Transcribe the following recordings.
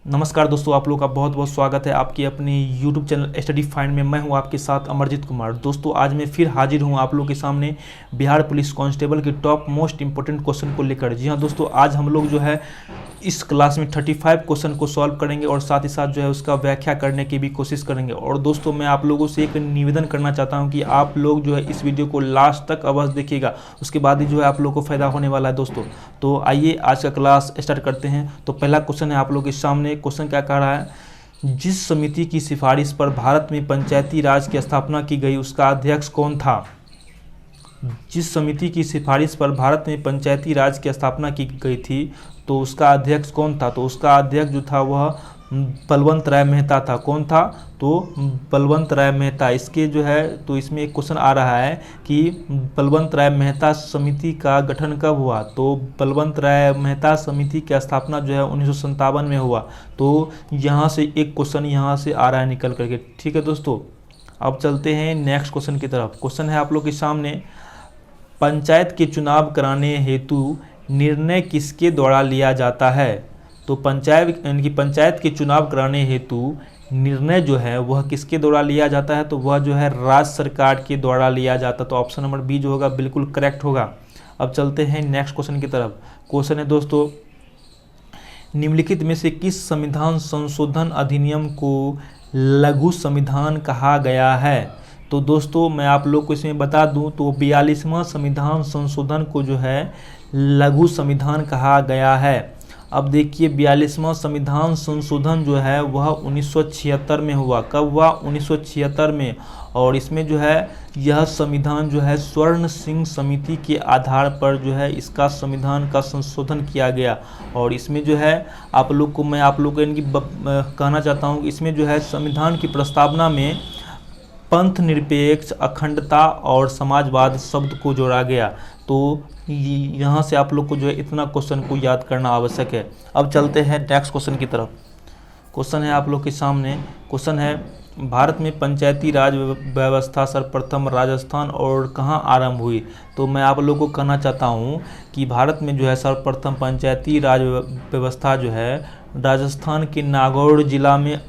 नमस्कार दोस्तों, आप लोगों का बहुत बहुत स्वागत है आपकी अपनी YouTube चैनल स्टडी फाइंड में। मैं हूं आपके साथ अमरजीत कुमार। दोस्तों आज मैं फिर हाजिर हूं आप लोगों के सामने बिहार पुलिस कांस्टेबल के टॉप मोस्ट इंपॉर्टेंट क्वेश्चन को लेकर। जी हां दोस्तों, आज हम लोग जो है इस क्लास में 35 क्वेश्चन को सॉल्व करेंगे और साथ ही साथ जो है उसका व्याख्या करने की भी कोशिश करेंगे। और दोस्तों मैं आप लोगों से एक निवेदन करना चाहता हूं कि आप लोग जो है इस वीडियो को लास्ट तक अवश्य देखिएगा, उसके बाद ही जो है आप लोगों को फ़ायदा होने वाला है दोस्तों। तो आइए आज का क्लास स्टार्ट करते हैं। तो पहला क्वेश्चन है आप लोगों के सामने। क्वेश्चन क्या कह रहा है, जिस समिति की सिफारिश पर भारत में पंचायती राज की स्थापना की गई उसका अध्यक्ष कौन था। जिस समिति की सिफारिश पर भारत में पंचायती राज की स्थापना की गई थी तो उसका अध्यक्ष कौन था। तो उसका अध्यक्ष जो था वह बलवंत राय मेहता था। कौन था? तो बलवंत राय मेहता। इसके जो है तो इसमें एक क्वेश्चन आ रहा है कि बलवंत राय मेहता समिति का गठन कब हुआ। तो बलवंत राय मेहता समिति की स्थापना जो है 1957 में हुआ। तो यहाँ से एक क्वेश्चन यहाँ से आ रहा है निकल करके। ठीक है दोस्तों, अब चलते हैं नेक्स्ट क्वेश्चन की तरफ। क्वेश्चन है आप लोग के सामने, पंचायत के चुनाव कराने हेतु निर्णय किसके द्वारा लिया जाता है। तो पंचायत के चुनाव कराने हेतु निर्णय जो है वह किसके द्वारा लिया जाता है। तो वह जो है राज्य सरकार के द्वारा लिया जाता है। तो ऑप्शन नंबर बी जो होगा बिल्कुल करेक्ट होगा। अब चलते हैं नेक्स्ट क्वेश्चन की तरफ। क्वेश्चन है दोस्तों, निम्नलिखित में से किस संविधान संशोधन अधिनियम को लघु संविधान कहा गया है। तो दोस्तों मैं आप लोग को इसमें बता दूं तो 42वां संविधान संशोधन को जो है लघु संविधान कहा गया है। अब देखिए 42वां संविधान संशोधन जो है वह 1976 में हुआ। कब हुआ? 1976 में। और इसमें जो है यह संविधान जो है स्वर्ण सिंह समिति के आधार पर जो है इसका संविधान का संशोधन किया गया। और इसमें जो है आप लोग को मैं आप लोग को इनकी कहना चाहता हूँ कि इसमें जो है संविधान की प्रस्तावना में पंथ निरपेक्ष, अखंडता और समाजवाद शब्द को जोड़ा गया। तो यहाँ से आप लोग को जो है इतना क्वेश्चन को याद करना आवश्यक है। अब चलते हैं नेक्स्ट क्वेश्चन की तरफ। क्वेश्चन है आप लोग के सामने। क्वेश्चन है, भारत में पंचायती राज व्यवस्था सर्वप्रथम राजस्थान और कहाँ आरंभ हुई। तो मैं आप लोगों को कहना चाहता हूँ कि भारत में जो है सर्वप्रथम पंचायती राज व्यवस्था जो है राजस्थान के नागौर जिला में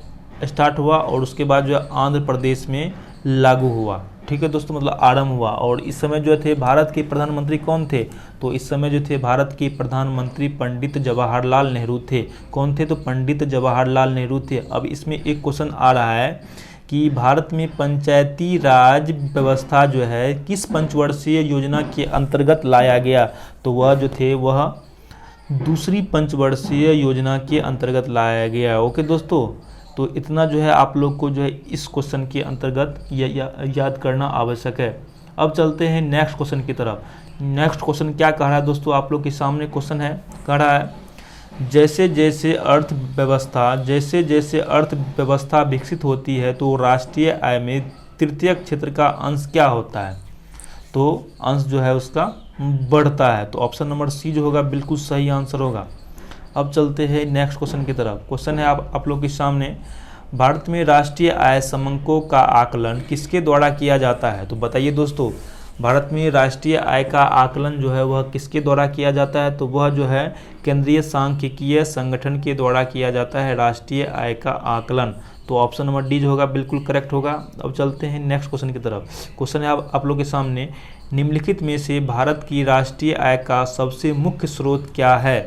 स्टार्ट हुआ और उसके बाद जो है आंध्र प्रदेश में लागू हुआ। ठीक है दोस्तों, मतलब आरंभ हुआ। और इस समय जो थे भारत के प्रधानमंत्री कौन थे। तो इस समय जो थे भारत के प्रधानमंत्री पंडित जवाहरलाल नेहरू थे। कौन थे? तो पंडित जवाहरलाल नेहरू थे। अब इसमें एक क्वेश्चन आ रहा है कि भारत में पंचायती राज व्यवस्था जो है किस पंचवर्षीय योजना के अंतर्गत लाया गया। तो वह जो थे वह दूसरी पंचवर्षीय योजना के अंतर्गत लाया गया। ओके दोस्तों, तो इतना जो है आप लोग को जो है इस क्वेश्चन के अंतर्गत याद करना आवश्यक है। अब चलते हैं नेक्स्ट क्वेश्चन की तरफ। नेक्स्ट क्वेश्चन क्या कह रहा है दोस्तों, आप लोग के सामने क्वेश्चन है, कह रहा है जैसे जैसे अर्थव्यवस्था विकसित होती है तो राष्ट्रीय आय में तृतीय क्षेत्र का अंश क्या होता है। तो अंश जो है उसका बढ़ता है। तो ऑप्शन नंबर सी जो होगा बिल्कुल सही आंसर होगा। अब चलते हैं नेक्स्ट क्वेश्चन की तरफ। क्वेश्चन है आप लोग के सामने, भारत में राष्ट्रीय आय समंको का आकलन किसके द्वारा किया जाता है। तो बताइए दोस्तों, भारत में राष्ट्रीय आय का आकलन जो है वह किसके द्वारा किया जाता है। तो वह जो है केंद्रीय सांख्यिकीय संगठन के द्वारा किया जाता है राष्ट्रीय आय का आकलन। तो ऑप्शन नंबर डी जो होगा बिल्कुल करेक्ट होगा। अब चलते हैं नेक्स्ट क्वेश्चन की तरफ। क्वेश्चन है आप लोग के सामने, निम्नलिखित में से भारत की राष्ट्रीय आय का सबसे मुख्य स्रोत क्या है।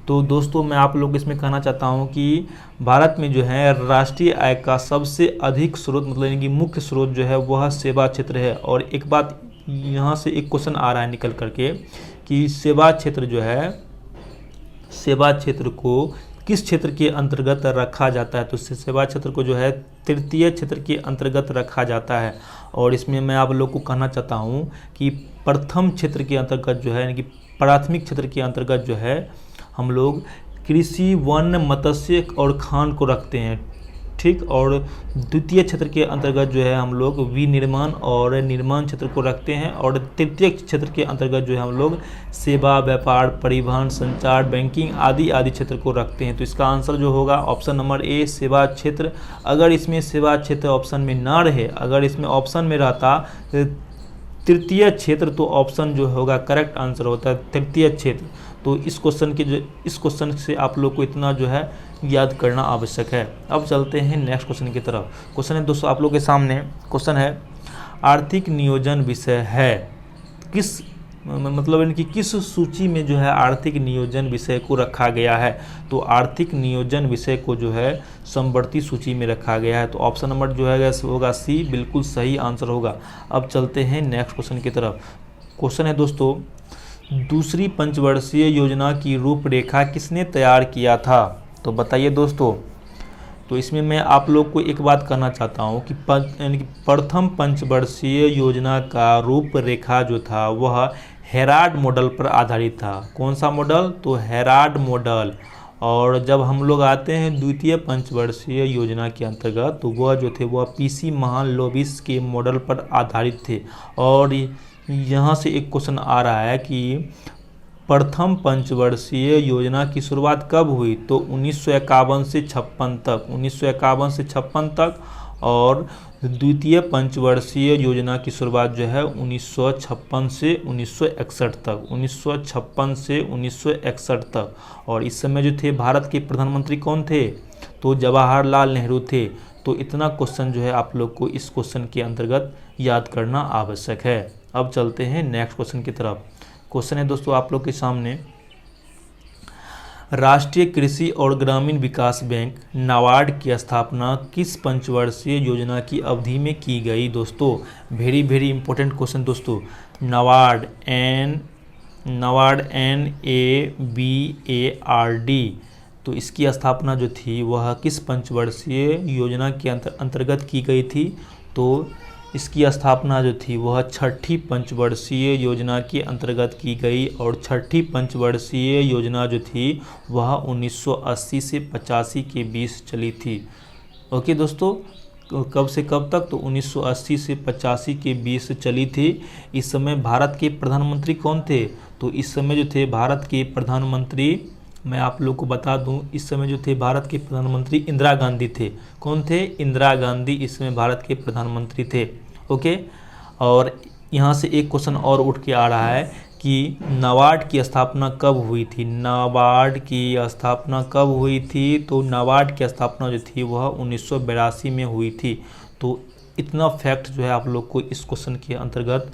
तो दोस्तों मैं आप लोग इसमें कहना चाहता हूं कि भारत में जो है राष्ट्रीय आय का सबसे अधिक स्रोत मतलब यानी कि मुख्य स्रोत जो है वह सेवा क्षेत्र है। और एक बात यहाँ से एक क्वेश्चन आ रहा है निकल करके कि सेवा क्षेत्र जो है सेवा क्षेत्र को किस क्षेत्र के अंतर्गत रखा जाता है। तो सेवा क्षेत्र को जो है तृतीय क्षेत्र के अंतर्गत रखा जाता है। और इसमें मैं आप लोग को कहना चाहता हूँ कि प्रथम क्षेत्र के अंतर्गत जो है यानी कि प्राथमिक क्षेत्र के अंतर्गत जो है हम लोग कृषि, वन, मत्स्य और खान को रखते हैं। ठीक, और द्वितीय क्षेत्र के अंतर्गत जो है हम लोग विनिर्माण और निर्माण क्षेत्र को रखते हैं। और तृतीय क्षेत्र के अंतर्गत जो है हम लोग सेवा, व्यापार, परिवहन, संचार, बैंकिंग आदि क्षेत्र को रखते हैं। तो इसका आंसर जो होगा ऑप्शन नंबर ए सेवा क्षेत्र। अगर इसमें सेवा क्षेत्र ऑप्शन में ना रहे, अगर इसमें ऑप्शन में रहता तृतीय क्षेत्र तो ऑप्शन जो होगा करेक्ट आंसर होता है तृतीय क्षेत्र। तो इस क्वेश्चन से आप लोग को इतना जो है याद करना आवश्यक है। अब चलते हैं नेक्स्ट क्वेश्चन की तरफ। क्वेश्चन है दोस्तों आप लोग के सामने, क्वेश्चन है आर्थिक नियोजन विषय है किस, मतलब इनकी किस सूची में जो है आर्थिक नियोजन विषय को रखा गया है। तो आर्थिक नियोजन विषय को जो है समवर्ती सूची में रखा गया है। तो ऑप्शन नंबर जो है होगा सी, बिल्कुल सही आंसर होगा। अब चलते हैं नेक्स्ट क्वेश्चन की तरफ। क्वेश्चन है दोस्तों दूसरी पंचवर्षीय योजना की रूपरेखा किसने तैयार किया था। तो बताइए दोस्तों। तो इसमें मैं आप लोग को एक बात कहना चाहता हूँ कि प्रथम पंचवर्षीय योजना का रूपरेखा जो था वह हेराल्ड मॉडल पर आधारित था। कौन सा मॉडल, तो हेराल्ड मॉडल। और जब हम लोग आते हैं द्वितीय पंचवर्षीय योजना के अंतर्गत तो वह जो थे वह पीसी महालनोबिस के मॉडल पर आधारित थे। और यहाँ से एक क्वेश्चन आ रहा है कि प्रथम पंचवर्षीय योजना की शुरुआत कब हुई, तो 1951 से 56 तक, 1951 से 56 तक। और द्वितीय पंचवर्षीय योजना की शुरुआत जो है 1956 से 1961 तक, 1956 से 1961 तक। और इस समय जो थे भारत के प्रधानमंत्री कौन थे, तो जवाहरलाल नेहरू थे। तो इतना क्वेश्चन जो है आप लोग को इस क्वेश्चन के अंतर्गत याद करना आवश्यक है। अब चलते हैं नेक्स्ट क्वेश्चन की तरफ। क्वेश्चन है दोस्तों आप लोग के सामने राष्ट्रीय कृषि और ग्रामीण विकास बैंक नाबार्ड की स्थापना किस पंचवर्षीय योजना की अवधि में की गई। दोस्तों वेरी वेरी इंपॉर्टेंट क्वेश्चन दोस्तों। नाबार्ड NABARD, तो इसकी स्थापना जो थी वह किस पंचवर्षीय योजना के अंतर्गत की गई थी। तो इसकी स्थापना जो थी वह छठी पंचवर्षीय योजना के अंतर्गत की गई। और छठी पंचवर्षीय योजना जो थी वह 1980 से 85 के बीच चली थी। ओके दोस्तों, कब से कब तक, तो 1980 से 85 के बीच चली थी। इस समय भारत के प्रधानमंत्री कौन थे, तो इस समय जो थे भारत के प्रधानमंत्री, मैं आप लोग को बता दूं, इस समय जो थे भारत के प्रधानमंत्री इंदिरा गांधी थे। कौन थे, इंदिरा गांधी इस समय भारत के प्रधानमंत्री थे। ओके, और यहाँ से एक क्वेश्चन और उठ के आ रहा है कि नाबार्ड की स्थापना कब हुई थी। नाबार्ड की स्थापना कब हुई थी, तो नाबार्ड की स्थापना जो थी वह 1982 में हुई थी। तो इतना फैक्ट जो है आप लोग को इस क्वेश्चन के अंतर्गत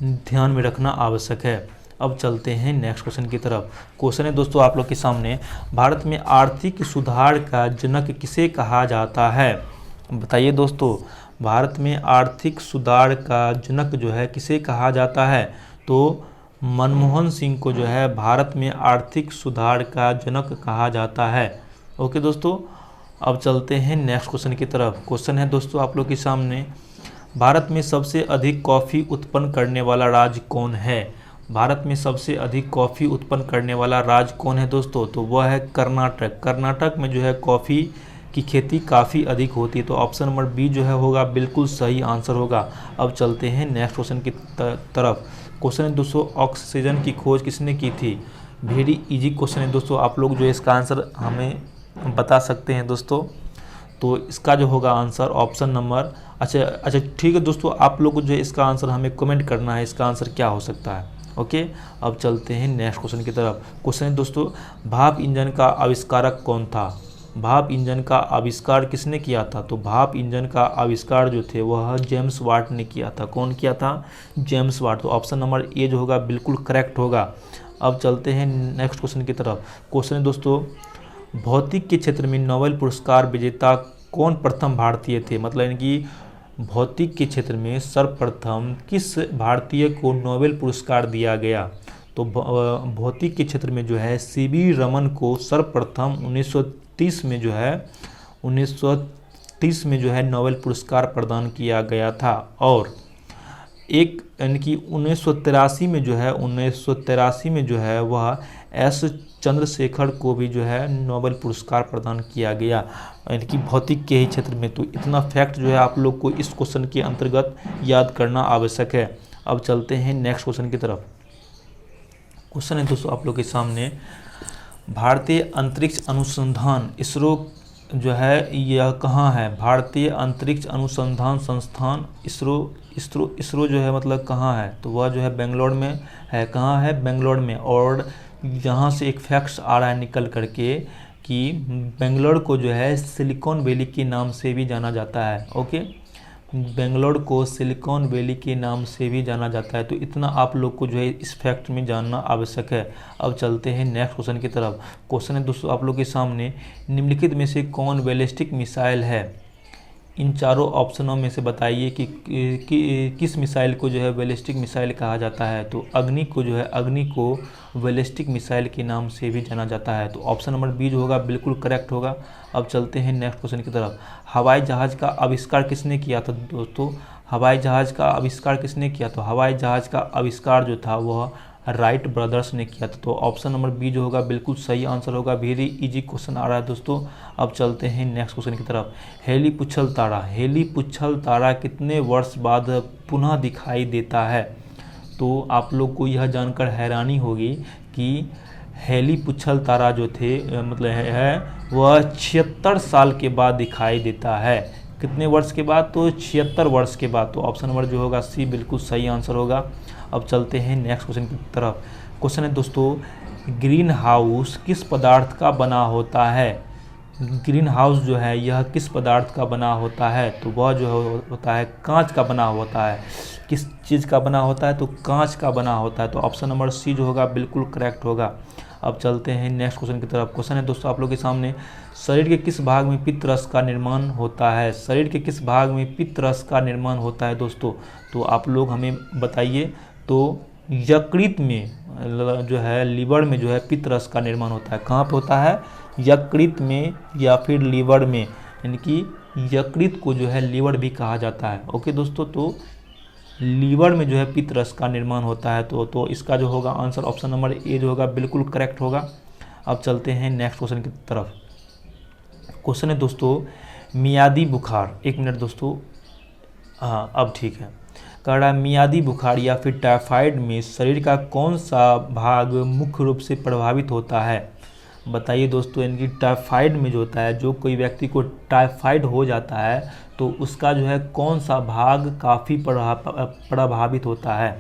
ध्यान में रखना आवश्यक है। अब चलते हैं नेक्स्ट क्वेश्चन की तरफ। क्वेश्चन है दोस्तों आप लोग के सामने भारत में आर्थिक सुधार का जनक किसे कहा जाता है। बताइए दोस्तों, भारत में आर्थिक सुधार का जनक जो है किसे कहा जाता है। तो मनमोहन सिंह को जो है भारत में आर्थिक सुधार का जनक कहा जाता है। ओके दोस्तों, अब चलते हैं नेक्स्ट क्वेश्चन की तरफ। क्वेश्चन है दोस्तों आप लोग के सामने भारत में सबसे अधिक कॉफ़ी उत्पन्न करने वाला राज्य कौन है। भारत में सबसे अधिक कॉफ़ी उत्पन्न करने वाला राज्य कौन है दोस्तों, तो वह है कर्नाटक। कर्नाटक में जो है कॉफ़ी की खेती काफ़ी अधिक होती है। तो ऑप्शन नंबर बी जो है होगा बिल्कुल सही आंसर होगा। अब चलते हैं नेक्स्ट क्वेश्चन की तरफ। क्वेश्चन है दोस्तों ऑक्सीजन की खोज किसने की थी। वेरी इजी क्वेश्चन है दोस्तों, आप लोग जो है इसका आंसर हमें बता सकते हैं दोस्तों। तो इसका जो होगा आंसर ऑप्शन नंबर, अच्छा ठीक है दोस्तों, आप लोग को जो है इसका आंसर हमें कमेंट करना है, इसका आंसर क्या हो सकता है। ओके, अब चलते हैं नेक्स्ट क्वेश्चन की तरफ। क्वेश्चन है दोस्तों भाप इंजन का आविष्कारक कौन था। भाप इंजन का आविष्कार किसने किया था। तो भाप इंजन का आविष्कार जो थे वह जेम्स वाट ने किया था। कौन किया था, जेम्स वाट। तो ऑप्शन नंबर ए जो होगा बिल्कुल करेक्ट होगा। अब चलते हैं नेक्स्ट क्वेश्चन की तरफ। क्वेश्चन है दोस्तों भौतिक के क्षेत्र में नोबेल पुरस्कार विजेता कौन प्रथम भारतीय थे। मतलब इनकी भौतिक के क्षेत्र में सर्वप्रथम किस भारतीय को नोबेल पुरस्कार दिया गया। तो भौतिक के क्षेत्र में जो है सीवी रमन को सर्वप्रथम 1930 में जो है नोबेल पुरस्कार प्रदान किया गया था। और एक यानी कि 1983 में जो है वह एस चंद्रशेखर को भी जो है नोबेल पुरस्कार प्रदान किया गया, यानी कि भौतिक के ही क्षेत्र में। तो इतना फैक्ट जो है आप लोग को इस क्वेश्चन के अंतर्गत याद करना आवश्यक है। अब चलते हैं नेक्स्ट क्वेश्चन की तरफ। क्वेश्चन है दोस्तों आप लोग के सामने भारतीय अंतरिक्ष अनुसंधान इसरो जो है यह कहाँ है। भारतीय अंतरिक्ष अनुसंधान संस्थान इसरो जो है मतलब कहाँ है, तो वह जो है बेंगलोर में है। कहाँ है, बेंगलोर में। और यहाँ से एक फैक्ट्स आ रहा है निकल करके कि बेंगलोर को जो है सिलिकॉन वैली के नाम से भी जाना जाता है। ओके, बेंगलोर को सिलिकॉन वैली के नाम से भी जाना जाता है। तो इतना आप लोग को जो है इस फैक्ट में जानना आवश्यक है। अब चलते हैं नेक्स्ट क्वेश्चन की तरफ। क्वेश्चन है दोस्तों आप लोग के सामने, निम्नलिखित में से कौन बैलिस्टिक मिसाइल है? इन चारों ऑप्शनों में से बताइए कि किस मिसाइल को जो है बैलिस्टिक मिसाइल कहा जाता है। तो अग्नि को जो है, अग्नि को बैलिस्टिक मिसाइल के नाम से भी जाना जाता है। तो ऑप्शन नंबर बी जो होगा बिल्कुल करेक्ट होगा। अब चलते हैं नेक्स्ट क्वेश्चन की तरफ। हवाई जहाज़ का आविष्कार किसने किया था दोस्तों? हवाई जहाज़ का आविष्कार किसने किया? तो हवाई जहाज़ का आविष्कार जो था वह राइट ब्रदर्स ने किया था। तो ऑप्शन नंबर बी जो होगा बिल्कुल सही आंसर होगा। वेरी इजी क्वेश्चन आ रहा है दोस्तों। अब चलते हैं नेक्स्ट क्वेश्चन की तरफ। हेली पुच्छल तारा, हेली पुच्छल तारा कितने वर्ष बाद पुनः दिखाई देता है? तो आप लोग को यह जानकर हैरानी होगी कि हेली पुच्छल तारा जो थे मतलब है वह 76 साल के बाद दिखाई देता है। कितने वर्ष के बाद? तो 76 वर्ष के बाद। तो ऑप्शन नंबर जो होगा सी बिल्कुल सही आंसर होगा। अब चलते हैं नेक्स्ट क्वेश्चन की तरफ। क्वेश्चन है दोस्तों, ग्रीन हाउस किस पदार्थ का बना होता है? ग्रीन हाउस जो है यह किस पदार्थ का बना होता है? तो वह जो होता है कांच का बना होता है। किस चीज़ का बना होता है? तो कांच का बना होता है। तो ऑप्शन नंबर सी जो होगा बिल्कुल करेक्ट होगा। अब चलते हैं नेक्स्ट क्वेश्चन की तरफ। क्वेश्चन है दोस्तों आप लोग के सामने, शरीर के किस भाग में पित्त रस का निर्माण होता है? शरीर के किस भाग में पित्त रस का निर्माण होता है दोस्तों? तो आप लोग हमें बताइए। तो यकृत में जो है, लीवर में जो है पित्त रस का निर्माण होता है। कहाँ पे होता है? यकृत में या फिर लीवर में, यानी कि यकृत को जो है लीवर भी कहा जाता है। ओके दोस्तों, तो लीवर में जो है पित्त रस का निर्माण होता है। तो इसका जो होगा आंसर ऑप्शन नंबर ए जो होगा बिल्कुल करेक्ट होगा। अब चलते हैं नेक्स्ट क्वेश्चन की तरफ। क्वेश्चन है दोस्तों, मियादी बुखार, एक मिनट दोस्तों, हाँ अब ठीक है। कह रहा है मियादी बुखार या फिर टाइफाइड में शरीर का कौन सा भाग मुख्य रूप से प्रभावित होता है? बताइए दोस्तों, यानी टाइफाइड में जो होता है, जो कोई व्यक्ति को टाइफाइड हो जाता है तो उसका जो है कौन सा भाग काफ़ी प्रभावित होता है?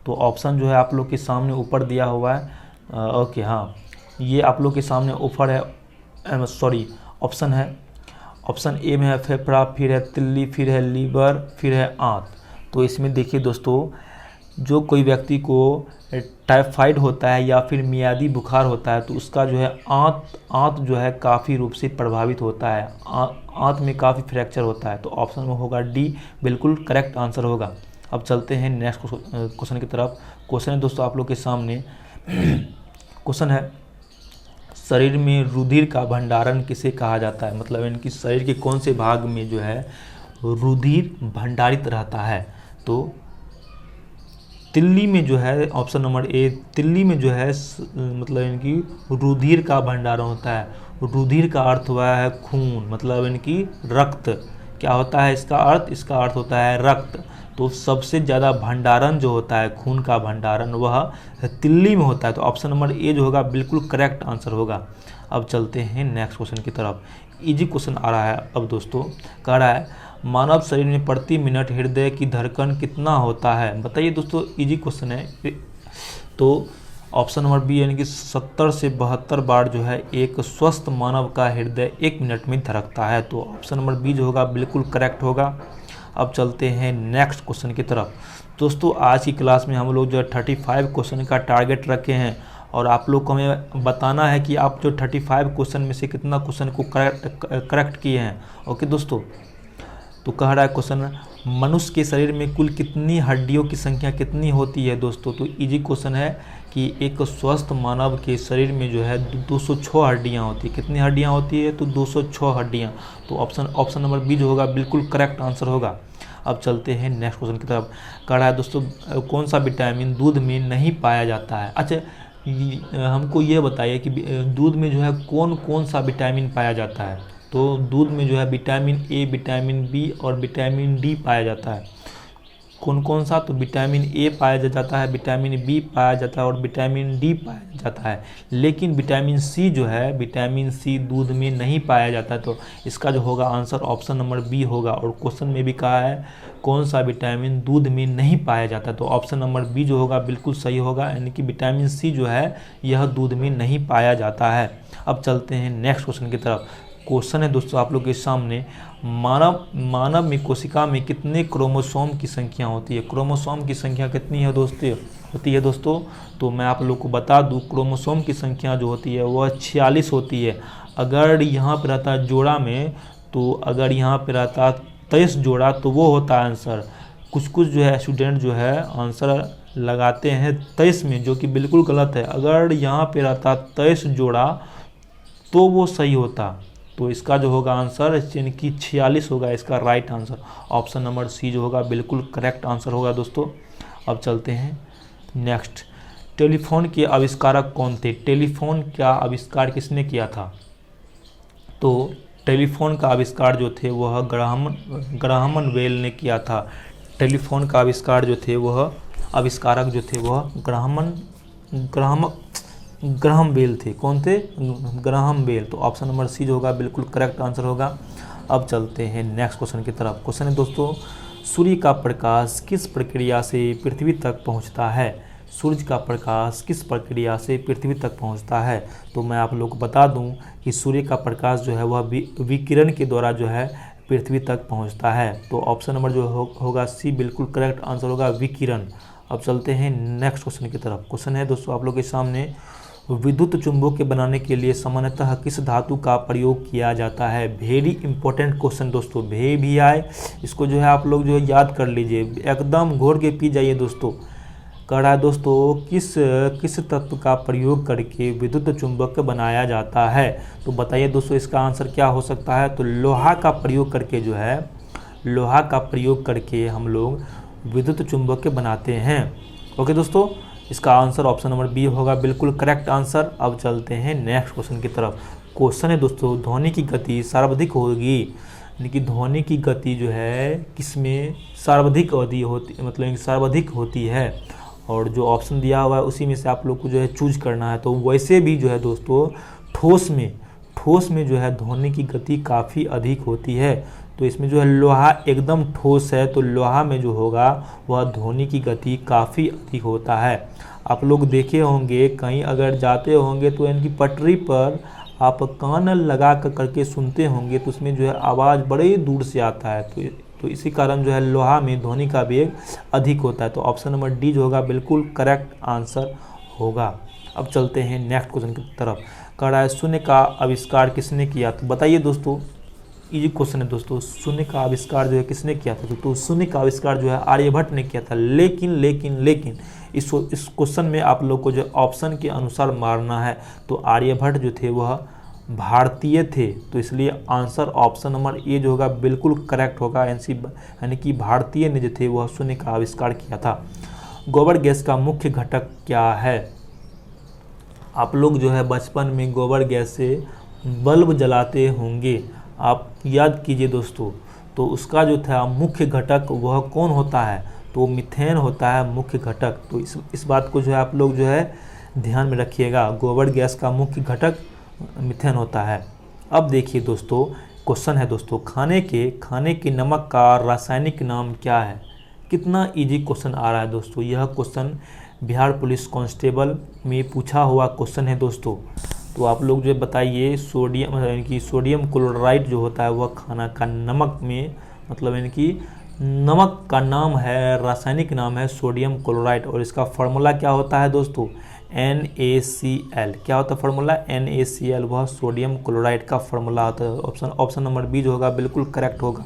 तो ऑप्शन जो है आप लोग के सामने ऊपर दिया हुआ है। ओके हाँ, ये आप लोग के सामने ऊपर है, सॉरी ऑप्शन है। ऑप्शन ए में है फेफड़ा, फिर है तिल्ली, फिर है लीवर, फिर है आंत। तो इसमें देखिए दोस्तों, जो कोई व्यक्ति को टाइफाइड होता है या फिर मियादी बुखार होता है तो उसका जो है आंत जो है काफ़ी रूप से प्रभावित होता है। आंत में काफ़ी फ्रैक्चर होता है। तो ऑप्शन में होगा डी बिल्कुल करेक्ट आंसर होगा। अब चलते हैं नेक्स्ट क्वेश्चन की तरफ। क्वेश्चन है दोस्तों आप लोग के सामने, क्वेश्चन है, शरीर में रुधिर का भंडारण किसे कहा जाता है? मतलब इनकी शरीर के कौन से भाग में जो है रुधिर भंडारित रहता है? तो तिल्ली में जो है, ऑप्शन नंबर ए, तिल्ली में जो है मतलब इनकी रुधिर का भंडारण होता है। रुधिर का अर्थ हुआ है खून, मतलब इनकी रक्त। क्या होता है इसका अर्थ? इसका अर्थ होता है रक्त। तो सबसे ज़्यादा भंडारण जो होता है खून का भंडारण वह तिल्ली में होता है। तो ऑप्शन नंबर ए जो होगा बिल्कुल करेक्ट आंसर होगा। अब चलते हैं नेक्स्ट क्वेश्चन की तरफ। इजी क्वेश्चन आ रहा है अब दोस्तों। कह रहा है मानव शरीर में प्रति मिनट हृदय की धड़कन कितना होता है? बताइए दोस्तों, इजी क्वेश्चन है। तो ऑप्शन नंबर बी यानी कि 70 से 72 बार जो है एक स्वस्थ मानव का हृदय 1 मिनट में धड़कता है। तो ऑप्शन नंबर बी जो होगा बिल्कुल करेक्ट होगा। अब चलते हैं नेक्स्ट क्वेश्चन की तरफ। दोस्तों आज की क्लास में हम लोग जो 35 क्वेश्चन का टारगेट रखे हैं और आप लोग को हमें बताना है कि आप जो 35 क्वेश्चन में से कितना क्वेश्चन को करेक्ट किए हैं। ओके दोस्तों, तो कह रहा है क्वेश्चन, मनुष्य के शरीर में कुल कितनी हड्डियों की संख्या कितनी होती है दोस्तों? तो इजी क्वेश्चन है कि एक स्वस्थ मानव के शरीर में जो है 206 हड्डियाँ होती है। कितनी हड्डियाँ होती है? तो 206 हड्डियाँ। तो ऑप्शन नंबर बी जो होगा बिल्कुल करेक्ट आंसर होगा। अब चलते हैं नेक्स्ट क्वेश्चन की तरफ। कह रहा है दोस्तों, कौन सा विटामिन दूध में नहीं पाया जाता है? अच्छा हमको ये बताइए कि दूध में जो है कौन कौन सा विटामिन पाया जाता है? तो दूध में जो है विटामिन ए, विटामिन बी और विटामिन डी पाया जाता है। कौन कौन सा? तो विटामिन ए पाया जाता है, विटामिन बी पाया जाता है और विटामिन डी पाया जाता है। लेकिन विटामिन सी जो है, विटामिन सी दूध में नहीं पाया जाता है। तो इसका जो होगा आंसर ऑप्शन नंबर बी होगा। और क्वेश्चन में भी कहा है कौन सा विटामिन दूध में नहीं पाया जाता, तो ऑप्शन नंबर बी जो होगा बिल्कुल सही होगा, यानी कि विटामिन सी जो है यह दूध में नहीं पाया जाता है। अब चलते हैं नेक्स्ट क्वेश्चन की तरफ। क्वेश्चन है दोस्तों आप लोग के सामने, मानव में कोशिका में कितने क्रोमोसोम की संख्या होती है? क्रोमोसोम की संख्या कितनी है दोस्तों? तो मैं आप लोग को बता दूं, क्रोमोसोम की संख्या जो होती है वह 46 होती है। अगर यहाँ पे रहता है जोड़ा में, तो अगर यहाँ पे रहता 23 जोड़ा तो वो होता है आंसर। कुछ जो है स्टूडेंट जो है आंसर लगाते हैं 23 में, जो कि बिल्कुल गलत है। अगर यहाँ पे रहता 23 जोड़ा तो वो सही होता। तो इसका जो होगा आंसर यानी कि 46 होगा इसका right answer. Option number C जो होगा बिल्कुल करेक्ट आंसर होगा दोस्तों। अब चलते हैं नेक्स्ट। टेलीफोन के आविष्कारक कौन थे? टेलीफोन का आविष्कार किसने किया था? तो टेलीफोन का आविष्कार जो थे वह ग्राहम बेल ने किया था। टेलीफोन का आविष्कार जो थे वह आविष्कारक जो थे वह ग्राहम बेल थे। कौन थे? Graham Bell. तो ऑप्शन नंबर सी जो होगा बिल्कुल करेक्ट आंसर होगा। अब चलते हैं नेक्स्ट क्वेश्चन की तरफ। क्वेश्चन है दोस्तों, सूर्य का प्रकाश किस प्रक्रिया से पृथ्वी तक पहुंचता है? सूर्य का प्रकाश किस प्रक्रिया से पृथ्वी तक पहुंचता है? तो मैं आप लोग को बता दूं कि सूर्य का प्रकाश जो है वह विकिरण के द्वारा जो है पृथ्वी तक पहुंचता है। तो ऑप्शन नंबर जो होगा सी बिल्कुल करेक्ट आंसर होगा, विकिरण। अब चलते हैं नेक्स्ट क्वेश्चन की तरफ। क्वेश्चन है दोस्तों आप लोग के सामने, विद्युत चुंबक बनाने के लिए सामान्यतः किस धातु का प्रयोग किया जाता है? वेरी इंपॉर्टेंट क्वेश्चन दोस्तों, भे भी आए, इसको जो है आप लोग जो है याद कर लीजिए, एकदम घोर के पी जाइए दोस्तों। कह रहा है दोस्तों किस तत्व का प्रयोग करके विद्युत चुंबक बनाया जाता है? तो बताइए दोस्तों इसका आंसर क्या हो सकता है? तो लोहा का प्रयोग करके जो है, लोहा का प्रयोग करके हम लोग विद्युत चुंबक बनाते हैं। ओके दोस्तों, इसका आंसर ऑप्शन नंबर बी होगा बिल्कुल करेक्ट आंसर। अब चलते हैं नेक्स्ट क्वेश्चन की तरफ। क्वेश्चन है दोस्तों, ध्वनि की गति सर्वाधिक होगी, यानी कि ध्वनि की गति जो है किसमें सर्वाधिक मतलब सर्वाधिक होती है? और जो ऑप्शन दिया हुआ है उसी में से आप लोग को जो है चूज करना है। तो वैसे भी जो है दोस्तों ठोस में जो है ध्वनि की गति काफ़ी अधिक होती है। तो इसमें जो है लोहा एकदम ठोस है, तो लोहा में जो होगा वह ध्वनि की गति काफ़ी अधिक होता है। आप लोग देखे होंगे कहीं अगर जाते होंगे तो इनकी पटरी पर आप कान लगा करके सुनते होंगे, तो उसमें जो है आवाज़ बड़े दूर से आता है। तो इसी कारण जो है लोहा में ध्वनि का वेग अधिक होता है। तो ऑप्शन नंबर डी जो होगा बिल्कुल करेक्ट आंसर होगा। अब चलते हैं नेक्स्ट क्वेश्चन की तरफ। कह रहा है शून्य का आविष्कार किसने किया? तो बताइए दोस्तों, इजी क्वेश्चन है दोस्तों, शून्य का आविष्कार जो है किसने किया था? तो शून्य का आविष्कार जो है आर्यभट्ट ने किया था। लेकिन इस क्वेश्चन में आप लोग को जो ऑप्शन के अनुसार मारना है, तो आर्यभट्ट जो थे वह भारतीय थे। तो इसलिए आंसर ऑप्शन नंबर ए जो होगा बिल्कुल करेक्ट होगा, यानी कि भारतीय ने जो थे वह शून्य का आविष्कार किया था। गोबर गैस का मुख्य घटक क्या है? आप लोग जो है बचपन में गोबर गैस से बल्ब जलाते होंगे, आप याद कीजिए दोस्तों। तो उसका जो था मुख्य घटक वह कौन होता है? तो मीथेन होता है मुख्य घटक। तो इस बात को जो है आप लोग जो है ध्यान में रखिएगा, गोबर गैस का मुख्य घटक मीथेन होता है। अब देखिए दोस्तों, क्वेश्चन है दोस्तों, खाने के नमक का रासायनिक नाम क्या है? कितना इजी क्वेश्चन आ रहा है दोस्तों। यह क्वेश्चन बिहार पुलिस कांस्टेबल में पूछा हुआ क्वेश्चन है दोस्तों। तो आप लोग जो बताइए, सोडियम यानी कि सोडियम क्लोराइड जो होता है वह खाना का नमक में मतलब यानी कि नमक का नाम है, रासायनिक नाम है सोडियम क्लोराइड। और इसका फार्मूला क्या होता है दोस्तों? NaCl। क्या होता है फार्मूला? NaCl, वह सोडियम क्लोराइड का फार्मूला होता है। ऑप्शन नंबर बी जो होगा बिल्कुल करेक्ट होगा।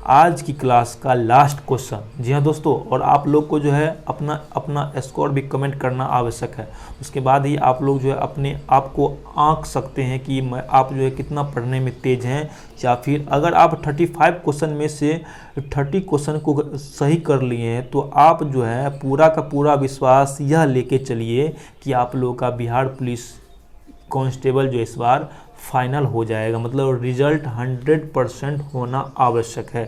आज की क्लास का लास्ट क्वेश्चन, जी हाँ दोस्तों, और आप लोग को जो है अपना स्कोर भी कमेंट करना आवश्यक है। उसके बाद ही आप लोग जो है अपने आप को आंक सकते हैं कि आप जो है कितना पढ़ने में तेज हैं, या फिर अगर आप 35 क्वेश्चन में से 30 क्वेश्चन को सही कर लिए हैं तो आप जो है पूरा का पूरा विश्वास यह लेके चलिए कि आप लोगों का बिहार पुलिस कांस्टेबल जो इस बार फाइनल हो जाएगा, मतलब रिजल्ट 100% होना आवश्यक है।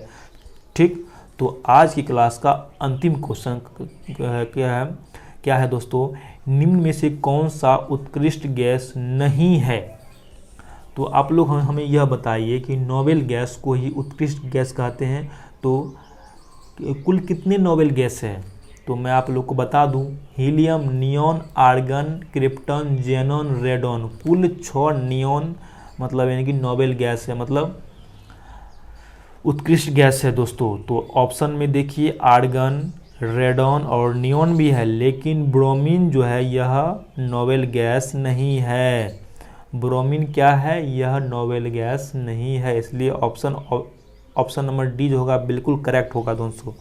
ठीक, तो आज की क्लास का अंतिम क्वेश्चन क्या है दोस्तों, निम्न में से कौन सा उत्कृष्ट गैस नहीं है। तो आप लोग हमें यह बताइए कि नोबेल गैस को ही उत्कृष्ट गैस कहते हैं, तो कुल कितने नोबेल गैस है। तो मैं आप लोग को बता दूं, helium, neon, argon, krypton, xenon, radon, कुल 6 नियॉन मतलब यानी कि नोबेल गैस है, मतलब उत्कृष्ट गैस है दोस्तों। तो ऑप्शन में देखिए आर्गन, रेडॉन और नियॉन भी है, लेकिन ब्रोमीन जो है यह नोबेल गैस नहीं है। ब्रोमीन क्या है, यह नोबेल गैस नहीं है, इसलिए ऑप्शन नंबर डी जो होगा बिल्कुल करेक्ट होगा दोस्तों।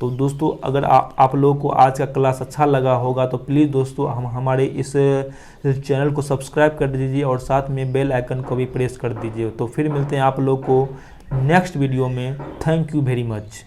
तो दोस्तों अगर आप लोगों को आज का क्लास अच्छा लगा होगा तो प्लीज़ दोस्तों हमारे इस चैनल को सब्सक्राइब कर दीजिए और साथ में बेल आइकन को भी प्रेस कर दीजिए। तो फिर मिलते हैं आप लोग को नेक्स्ट वीडियो में। Thank you very much.